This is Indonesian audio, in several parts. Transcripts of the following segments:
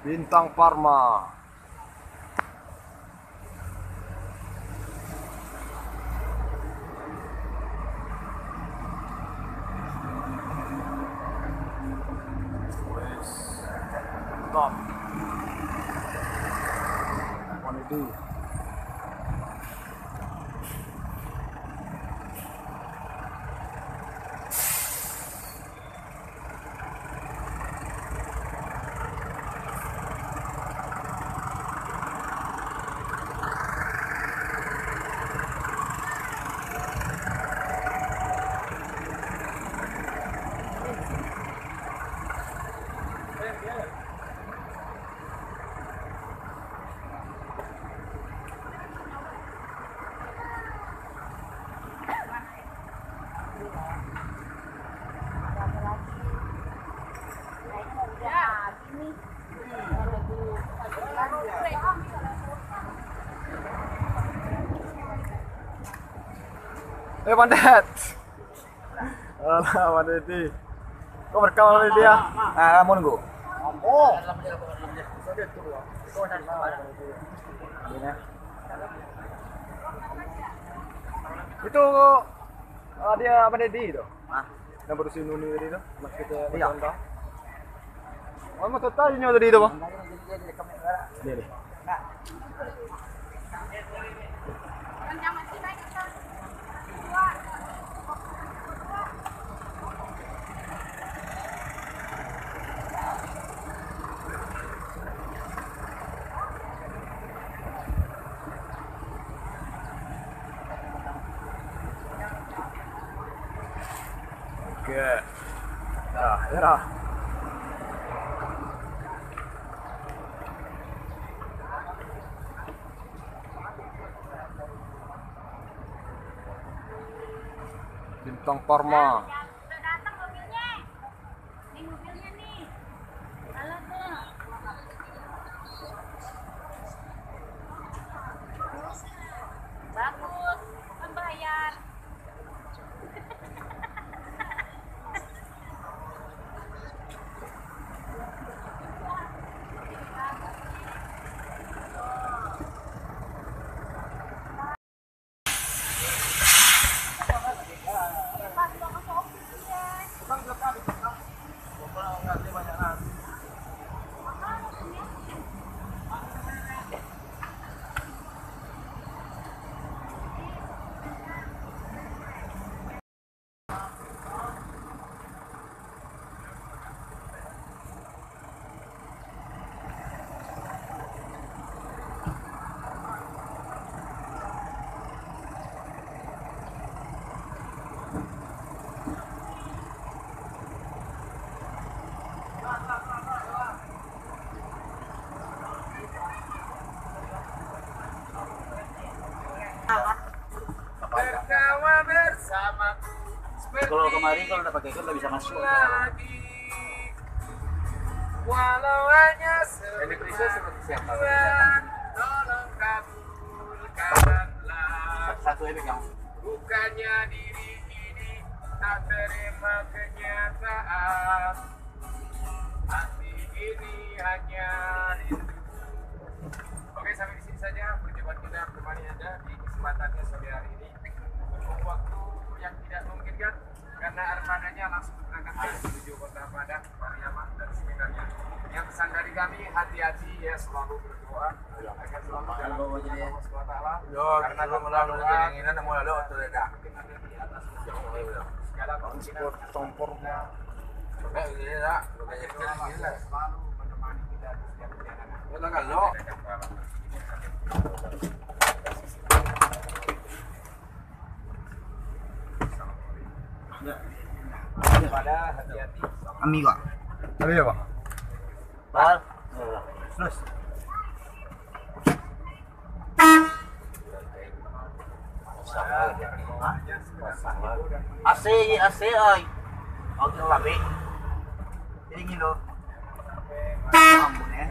Bintang Parma. Wes, top. Quality. Pandet. Alah, Pandet ini. Kau berkawan oleh dia. Ah, kamu nunggu. Oh. Itu dia Pandet itu. Ah, Yang berusin Nuni tadi itu. Mas kita iya. contoh. Oh, mas tadi tadi itu, Bang. Dia deh. Oke. Nah, ya. Bintang Parma. Udah datang mobilnya. Ini mobilnya nih. Halo tuh. Bagus. Kan bayar. Tertawa bersamaku. kalau kemarin kalau udah pakai udah bisa masuk. Lagi. Walau hanya Ini Prisya seperti siapa? sebulan, tolong kabulkanlah. Satu efek yang Bukannya diri ini tak terima kenyataan. Hati ini hanya rindu. Oke, sampai di sini saja perjumpaan kita kembali Anda di kesempatannya sore hari ini. Berhubung waktu yang tidak memungkinkan karena armadanya langsung berangkat menuju kota Padang, Pariaman dan sekitarnya. Yang pesan dari kami, hati-hati ya, selalu berdoa agar selalu dalam lindungan Allah SWT. Karena melalui keinginan mau lalu atau tidak. Segala kemungkinan Bintang Parma. selalu menemani kita di setiap perjalanan. kalau Pada hati-hati. amigo. Ada ya, Bang? Bal. Terus. AC ay. Oke labi. Ini ngilo. Ampun ya.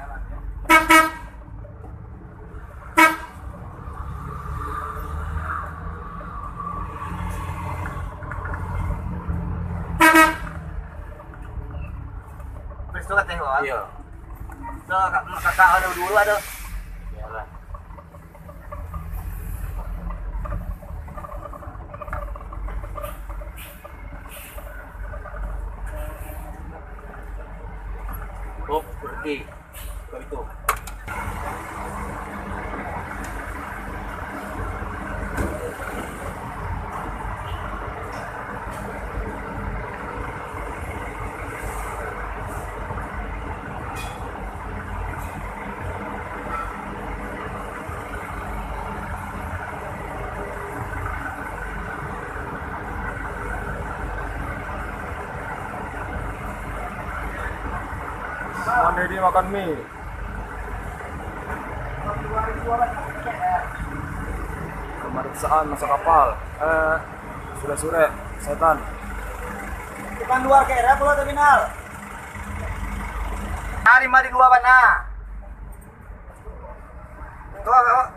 Presto ka tayo, Iya. Kakak ada dulu ada. Biarlah. Oh, berhenti. Kau itu. Mandi makan mie. Pemeriksaan masa kapal. Sudah sore, setan. Bukan luar kira pulau terminal. Hari mari luar mana?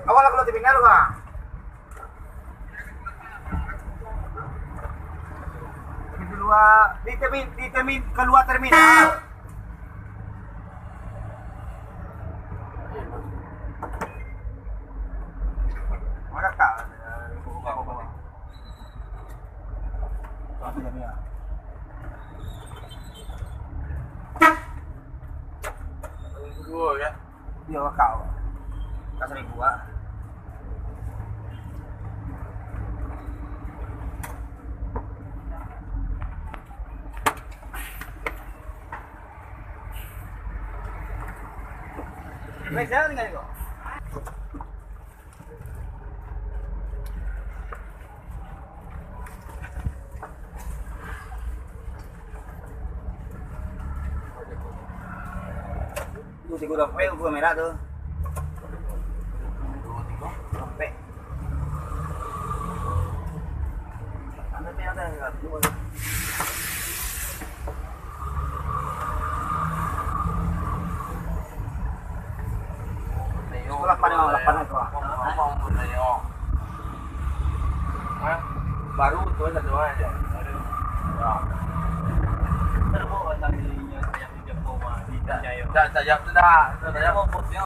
Awal pulau terminal Bang. Di luar di termin keluar terminal. Mana kak? Dua ya. Dia kau. Kasih gua. Baik, saya tinggal kok. Tuh, tiga udah pe, gua merah tuh. Pe. Ada enggak? Baru tuh satu aja. Tidak, tidak, tidak, tidak.